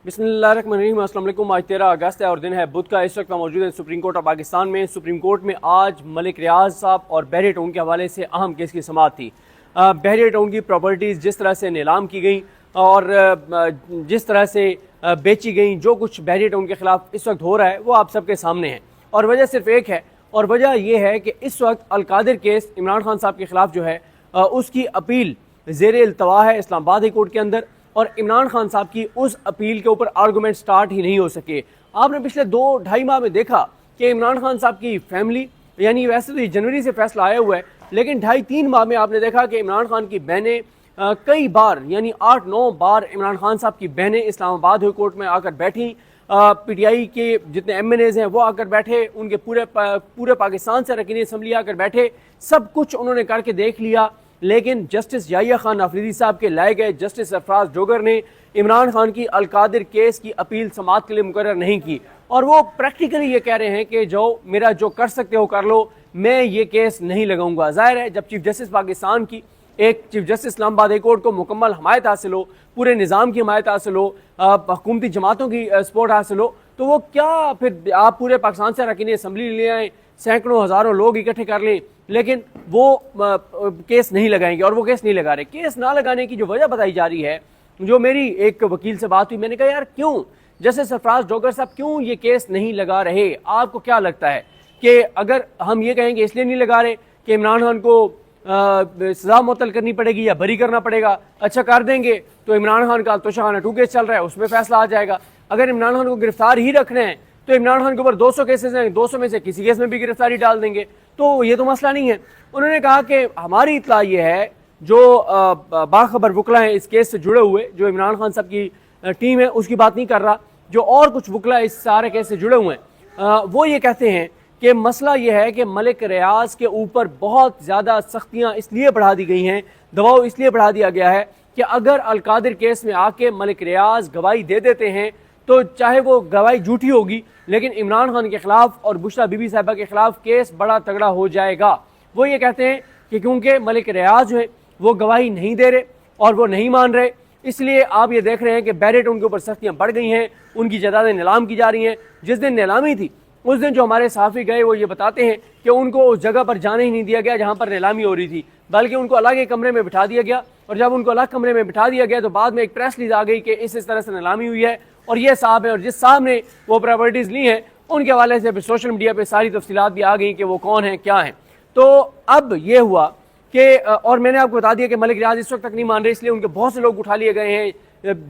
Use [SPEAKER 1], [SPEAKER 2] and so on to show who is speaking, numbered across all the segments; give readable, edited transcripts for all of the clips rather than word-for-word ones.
[SPEAKER 1] बिस्मिल्लाहिर्रहमानिर्रहीम। अस्सलाम वालेकुम। आज 13 अगस्त है और दिन है बुध का। इस वक्त मौजूद है सुप्रीम कोर्ट ऑफ पाकिस्तान में। सुप्रीम कोर्ट में आज मलिक रियाज साहब और बहरिया टाउन के हवाले से अहम केस की समाअत थी। बहरिया टाउन की प्रॉपर्टीज़ जिस तरह से नीलाम की गई और जिस तरह से बेची गई, जो कुछ बहरिया टाउन के ख़िलाफ़ इस वक्त हो रहा है वो आप सबके सामने है। और वजह सिर्फ एक है, और वजह यह है कि इस वक्त अलकादिर केस इमरान खान साहब के ख़िलाफ़ जो है उसकी अपील ज़ेर इल्तवा है इस्लामाबाद हाई कोर्ट के अंदर, और इमरान खान साहब की उस अपील के ऊपर आर्गूमेंट स्टार्ट ही नहीं हो सके। आपने पिछले 2-2.5 माह में देखा कि इमरान खान साहब की फैमिली, यानी वैसे तो ये जनवरी से फैसला आया हुआ है, लेकिन 2.5-3 माह में आपने देखा कि इमरान खान की बहनें कई बार, यानी 8-9 बार इमरान खान साहब की बहनें इस्लामाबाद हाई कोर्ट में आकर बैठी। PTI के जितने MNAs हैं वो आकर बैठे, उनके पूरे पाकिस्तान से अरकान असम्बली आकर बैठे, सब कुछ उन्होंने करके देख लिया। लेकिन जस्टिस याहिया खान आफरीदी साहब के लाए गए जस्टिस सरफराज जोगर ने इमरान खान की अलकादिर केस की अपील समाअत के लिए मुकर्रर नहीं की, और वो प्रैक्टिकली ये कह रहे हैं कि जो मेरा जो कर सकते हो कर लो, मैं ये केस नहीं लगाऊंगा। जाहिर है जब चीफ जस्टिस पाकिस्तान की, एक chief justice Islamabad high court को मुकम्मल हमायत हासिल हो, पूरे निज़ाम की हमायत हासिल हो, हुकूमती जमातों की सपोर्ट हासिल हो, तो वो क्या फिर आप पूरे पाकिस्तान से अरकान असम्बली ले आएँ, सैकड़ों हज़ारों लोग इकट्ठे कर लें, लेकिन वो केस नहीं लगाएंगे, और वो केस नहीं लगा रहे। केस ना लगाने की जो वजह बताई जा रही है, जो मेरी एक वकील से बात हुई, मैंने कहा यार क्यों जस्टिस सरफराज जोगर साहब क्यों ये केस नहीं लगा रहे? आपको क्या लगता है कि अगर हम ये कहेंगे इसलिए नहीं लगा रहे कि इमरान खान को सजा मुअत्तल करनी पड़ेगी या बरी करना पड़ेगा, अच्छा कर देंगे तो इमरान खान का तोशाखाना 2 केस चल रहा है, उसमें फैसला आ जाएगा। अगर इमरान खान को गिरफ्तार ही रखना है तो इमरान खान के ऊपर 200 केसेस हैं, 200 में से किसी केस में भी गिरफ्तारी डाल देंगे, तो ये तो मसला नहीं है। उन्होंने कहा कि हमारी इत्तला ये है, जो बाखबर वकला हैं इस केस से जुड़े हुए, जो इमरान खान साहब की टीम है उसकी बात नहीं कर रहा, जो और कुछ वकला इस सारे केस से जुड़े हुए हैं, वो ये कहते हैं कि मसला ये है कि मलिक रियाज के ऊपर बहुत ज़्यादा सख्तियाँ इसलिए बढ़ा दी गई हैं, दबाव इसलिए बढ़ा दिया गया है कि अगर अलकादिर केस में आके मलिक रियाज गवाही दे देते हैं तो चाहे वो गवाही झूठी होगी, लेकिन इमरान खान के खिलाफ और बुशरा बीबी साहिबा के खिलाफ केस बड़ा तगड़ा हो जाएगा। वो ये कहते हैं कि क्योंकि मलिक रियाज जो है वो गवाही नहीं दे रहे और वो नहीं मान रहे, इसलिए आप ये देख रहे हैं कि बहरिया टाउन के ऊपर सख्तियाँ बढ़ गई हैं, उनकी जायदादें नीलाम की जा रही हैं। जिस दिन नीलामी थी उस दिन जो हमारे सहाफ़ी गए वो ये बताते हैं कि उनको उस जगह पर जाने ही नहीं दिया गया जहाँ पर नीलामी हो रही थी, बल्कि उनको अलग एक कमरे में बिठा दिया गया, और जब उनको अलग कमरे में बिठा दिया गया तो बाद में एक प्रेस रिलीज आ गई कि इस तरह से नीलामी हुई है और ये साहब है, और जिस साहब ने वो प्रॉपर्टीज़ ली हैं उनके हवाले से सोशल मीडिया पे सारी तफसीलात भी आ गई कि वो कौन है क्या है। तो अब ये हुआ कि और मैंने आपको बता दिया कि मलिक रियाज इस वक्त तक नहीं मान रहे, इसलिए उनके बहुत से लोग उठा लिए गए हैं,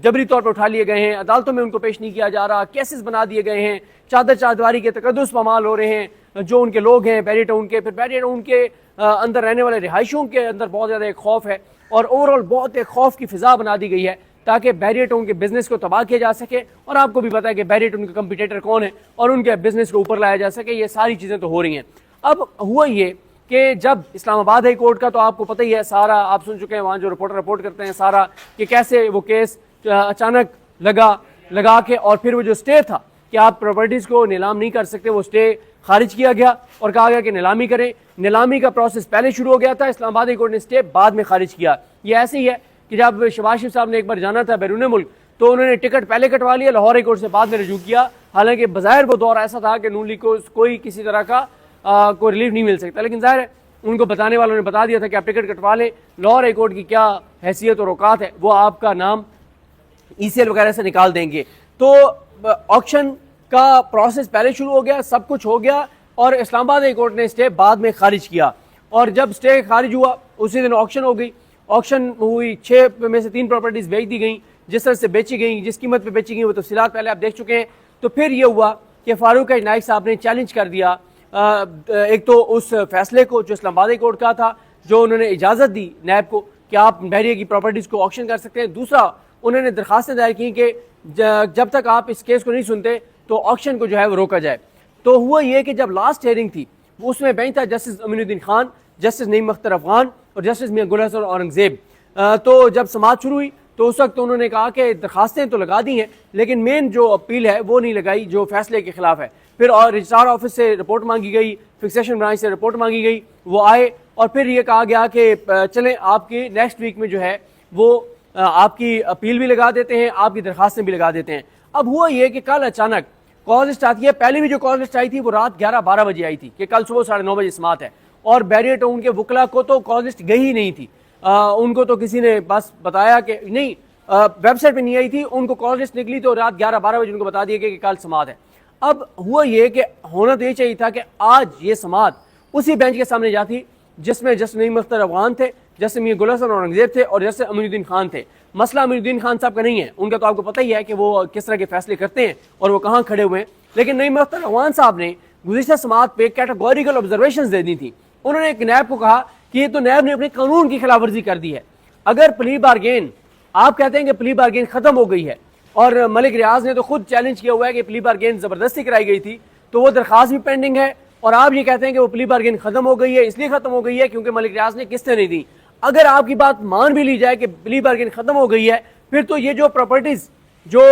[SPEAKER 1] जबरी तौर पर उठा लिए गए हैं, अदालतों में उनको पेश नहीं किया जा रहा, केसेस बना दिए गए हैं, चादर के तकद्दुस पामाल हो रहे हैं जो उनके लोग हैं बहरिया टाउन के। फिर बहरिया टाउन के अंदर रहने वाले रिहायशियों के अंदर बहुत ज़्यादा एक खौफ है, और ओवरऑल बहुत एक खौफ की फ़िज़ा बना दी गई है ताकि बहरिया टाउन के बिजनेस को तबाह किया जा सके, और आपको भी पता है कि बहरिया टाउन के कंपटीटर कौन है और उनके बिजनेस को ऊपर लाया जा सके। ये सारी चीज़ें तो हो रही हैं। अब हुआ ये कि जब इस्लामाबाद हाई कोर्ट का तो आपको पता ही है, सारा आप सुन चुके हैं, वहाँ जो रिपोर्टर रिपोर्ट करते हैं सारा, कि कैसे वो केस अचानक लगा के, और फिर वो जो स्टे था कि आप प्रॉपर्टीज़ को नीलाम नहीं कर सकते, वो स्टे खारिज किया गया और कहा गया कि नीलामी करें। नीलामी का प्रोसेस पहले शुरू हो गया था, इस्लामाबाद हाई कोर्ट ने स्टे बाद में खारिज किया। ये ऐसे ही है कि जब शहबाज शरीफ साहब ने एक बार जाना था बैरून मुल्क तो उन्होंने टिकट पहले कटवा लिया, लाहौर हाई कोर्ट से बाद में रजू किया, हालांकि बज़ाहिर वो दौर ऐसा था कि नून लीग को कोई किसी तरह का कोई रिलीफ नहीं मिल सकता, लेकिन जाहिर है उनको बताने वालों ने बता दिया था कि आप टिकट कटवा लें, लाहौर हाई कोर्ट की क्या हैसियत और औकात है, वो आपका नाम ECL वगैरह से निकाल देंगे। तो ऑक्शन का प्रोसेस पहले शुरू हो गया, सब कुछ हो गया, और इस्लामाबाद हाई कोर्ट ने स्टे बाद में खारिज किया, और जब स्टे खारिज हुआ उसी दिन ऑक्शन हो गई। ऑक्शन हुई, 6 में से 3 प्रॉपर्टीज़ बेच दी गई, जिस तरह से बेची गई, जिस कीमत पे बेची गई वो तफसीलात पहले आप देख चुके हैं। तो फिर ये हुआ कि फारूक नाइक साहब ने चैलेंज कर दिया एक तो उस फैसले को जो इस्लामाबाद हाई कोर्ट का था, जो उन्होंने इजाज़त दी नैब को कि आप बहरिया की प्रॉपर्टीज़ को ऑक्शन कर सकते हैं। दूसरा, उन्होंने दरखास्तें दायर की कि जब तक आप इस केस को नहीं सुनते तो ऑक्शन को जो है वो रोका जाए। तो हुआ ये कि जब लास्ट हेयरिंग थी उसमें बेंच था जस्टिस अमीनुद्दीन खान, जस्टिस नईम अख्तर अफगान और जस्टिस मियां गुल हसन औरंगजेब। तो जब समाअत शुरू हुई तो उस वक्त उन्होंने कहा कि दरखास्तें तो लगा दी हैं, लेकिन मेन जो अपील है वो नहीं लगाई जो फैसले के खिलाफ है। फिर और रजिस्ट्रार ऑफिस से रिपोर्ट मांगी गई, फिक्सेशन ब्रांच से रिपोर्ट मांगी गई, वो आए, और फिर ये कहा गया कि चलें आपकी नेक्स्ट वीक में जो है वो आपकी अपील भी लगा देते हैं, आपकी दरखास्तें भी लगा देते हैं। اب ہوا یہ کہ کل اچانک کال لسٹ آتی ہے. پہلے بھی جو کال لسٹ آئی تھی وہ رات 11-12 بجے آئی تھی کہ کل صبح 9:30 بجے سماعت ہے, اور بیریئر ٹاؤن کے وکلا کو تو کال لسٹ گئی ہی نہیں تھی. ان کو تو کسی نے بس بتایا کہ نہیں, ویب سائٹ پہ نہیں آئی تھی, ان کو کال لسٹ نکلی تو رات 11-12 بجے ان کو بتا دیا گیا کہ کل سماعت ہے. اب ہوا یہ کہ ہونا تو یہ چاہیے تھا کہ آج یہ سماعت اسی بینچ کے سامنے جاتی جس میں جسٹس نعیم اختر افغان تھے, جسٹس میاں گل حسن اورنگزیب تھے, اور جسٹس امین الدین خان تھے. مسئلہ امین الدین خان صاحب کا نہیں ہے, ان کا تو آپ کو پتہ ہی ہے کہ وہ کس طرح کے فیصلے کرتے ہیں اور وہ کہاں کھڑے ہوئے ہیں. لیکن نعیم اختر افغان صاحب نے گزشتہ سماعت پہ کیٹیگوریکل آبزرویشنز دے دی تھی. انہوں نے ایک نیب کو کہا کہ یہ تو نیب نے اپنے قانون کی خلاف ورزی کر دی ہے. اگر پلی بارگین, آپ کہتے ہیں کہ پلی بارگین ختم ہو گئی ہے, اور ملک ریاض نے تو خود چیلنج کیا ہوا ہے کہ پلی بارگین زبردستی کرائی گئی تھی, تو وہ درخواست بھی پینڈنگ ہے, اور آپ یہ کہتے ہیں کہ وہ پلی بارگین ختم ہو گئی ہے, اس لیے ختم ہو گئی ہے کیونکہ ملک ریاض نے قسطیں نہیں دی. اگر آپ کی بات مان بھی لی جائے کہ پلی بارگین ختم ہو گئی ہے, پھر تو یہ جو پراپرٹیز جو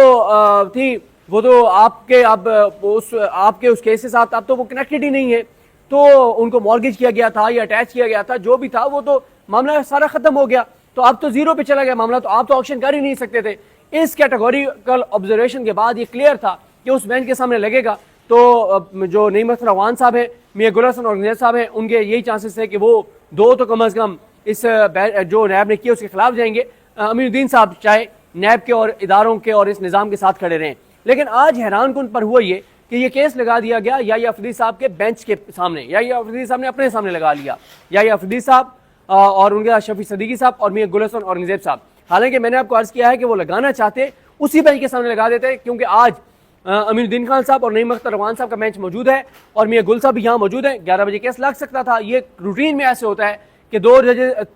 [SPEAKER 1] تھی وہ تو آپ کے اب آپ کے اس کیس کے ساتھ اب تو وہ کنیکٹڈ ہی نہیں ہے, تو ان کو مارگیج کیا گیا تھا یا اٹیچ کیا گیا تھا, جو بھی تھا وہ تو معاملہ سارا ختم ہو گیا, تو اب تو زیرو پہ چلا گیا معاملہ, تو آپ تو آکشن کر ہی نہیں سکتے تھے. اس کیٹیگوریکل آبزرویشن کے بعد یہ کلیئر تھا کہ اس بینچ کے سامنے لگے گا, تو جو نعیم اختر افغان صاحب ہیں, میاں گل حسن اورنگزیب صاحب ہیں, ان کے یہی چانسز ہے کہ وہ دو تو کم از کم اس جو نیب نے کیا اس کے خلاف جائیں گے. امین الدین صاحب چاہے نیب کے اور اداروں کے اور اس نظام کے ساتھ کھڑے رہیں. لیکن آج حیران کن پر ہوا یہ کہ یہ کیس لگا دیا گیا یا افریدی صاحب کے بینچ کے سامنے, یا افریدی صاحب نے اپنے سامنے لگا لیا, یا افریدی صاحب اور ان کے شفیع صدیقی صاحب اور میاں گل حسن اورنگزیب صاحب. حالانکہ میں نے آپ کو عرض کیا ہے کہ وہ لگانا چاہتے اسی بینچ کے سامنے لگا دیتے, کیونکہ آج امین الدین خان صاحب اور نعیم اختر افغان صاحب کا بینچ موجود ہے, اور میاں گل صاحب بھی یہاں موجود ہیں. 11 بجے کیس لگ سکتا تھا. یہ روٹین میں ایسے ہوتا ہے کہ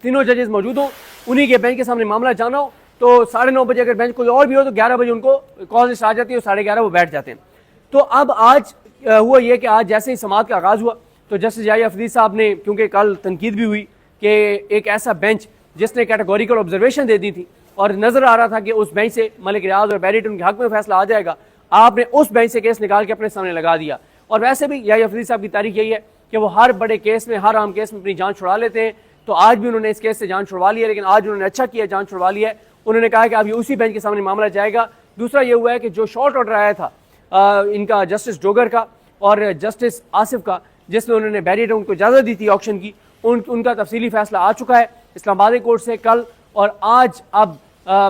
[SPEAKER 1] تینوں ججز موجود ہوں, انہی کے بینچ کے سامنے معاملہ جانا ہو, تو 9:30 بجے اگر بینچ کوئی اور بھی ہو تو 11 بجے ان کو کال لسٹ آ جاتی ہے, اور 11:30 وہ بیٹھ جاتے ہیں. تو اب آج ہوا یہ کہ آج جیسے ہی سماعت کا آغاز ہوا تو جسٹس یحییٰ افریدی صاحب نے, کیونکہ کل تنقید بھی ہوئی کہ ایک ایسا بینچ جس نے کیٹیگوریکل آبزرویشن دے دی تھی اور نظر آ رہا تھا کہ اس بینچ سے ملک ریاض اور بیریٹ ان کے حق میں فیصلہ آ جائے گا, آپ نے اس بینچ سے کیس نکال کے اپنے سامنے لگا دیا. اور ویسے بھی یحییٰ افریدی صاحب کی تاریخ یہی ہے کہ وہ ہر بڑے کیس میں, ہر عام کیس میں اپنی جان چھڑا لیتے ہیں. تو آج بھی انہوں نے اس کیس سے جان چھڑوا لی ہے, لیکن آج انہوں نے اچھا کیا, جان چھڑوا لی ہے. انہوں نے کہا کہ اب یہ اسی بینچ کے سامنے معاملہ جائے گا. دوسرا یہ ہوا ہے کہ جو شارٹ آرڈر آیا تھا ان کا جسٹس ڈوگر کا اور جسٹس آصف کا, جس میں انہوں نے بیریٹ ان کو اجازت دی تھی آکشن کی, ان کا تفصیلی فیصلہ آ چکا ہے اسلام آباد کورٹ سے کل. اور آج اب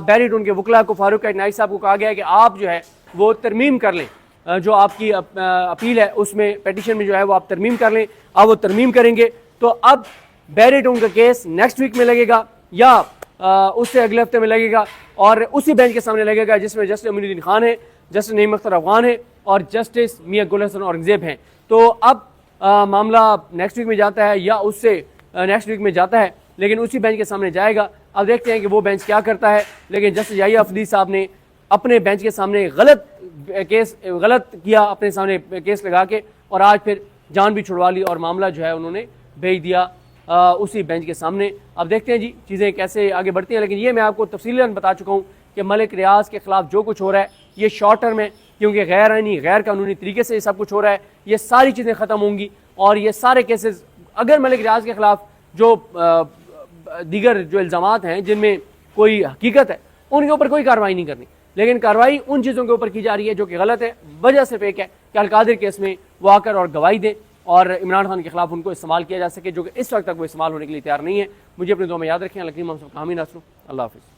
[SPEAKER 1] بیریٹ ان کے وکلا کو, فاروق نائک صاحب کو کہا گیا ہے کہ آپ جو ہے وہ ترمیم کر لیں, جو آپ کی اپیل ہے اس میں پیٹیشن میں جو ہے وہ آپ ترمیم کر لیں. آپ وہ ترمیم کریں گے تو اب بیریٹ ان کا کیس نیکسٹ ویک میں لگے گا یا اس سے اگلے ہفتے میں لگے گا, اور اسی بینچ کے سامنے لگے گا جس میں جسٹس امین الدین خان ہے, جسٹس نعیم اختر افغان ہے اور جسٹس میاں گل حسن اورنگزیب ہیں. تو اب معاملہ نیکسٹ ویک میں جاتا ہے یا اس سے نیکسٹ ویک میں جاتا ہے, لیکن اسی بینچ کے سامنے جائے گا. اب دیکھتے ہیں کہ وہ بینچ کیا کرتا ہے. لیکن جسٹس یحییٰ افریدی صاحب نے اپنے بینچ کے سامنے غلط کیا, اپنے سامنے کیس لگا کے, اور آج پھر جان بھی چھڑوا لی اور معاملہ جو ہے انہوں نے بھیج دیا اسی بینچ کے سامنے. اب دیکھتے ہیں جی چیزیں کیسے آگے بڑھتی ہیں. لیکن یہ میں آپ کو تفصیلاً بتا چکا ہوں کہ ملک ریاض کے خلاف جو کچھ ہو رہا ہے یہ شارٹ ٹرم ہے, کیونکہ غیر آئینی غیر قانونی طریقے سے یہ سب کچھ ہو رہا ہے. یہ ساری چیزیں ختم ہوں گی, اور یہ سارے کیسز اگر ملک ریاض کے خلاف جو دیگر جو الزامات ہیں جن میں کوئی حقیقت ہے ان کے اوپر کوئی کارروائی نہیں کرنی, لیکن کارروائی ان چیزوں کے اوپر کی جا رہی ہے جو کہ غلط ہے. وجہ صرف ایک ہے کہ القادر کیس میں وہ آ کر اور گواہی دیں اور عمران خان کے خلاف ان کو استعمال کیا جا سکے, جو کہ اس وقت تک وہ استعمال ہونے کے لیے تیار نہیں ہے. مجھے اپنے دعا میں یاد رکھیں. اللہ کریم ہم سب کا حامی ناصر. اللہ حافظ.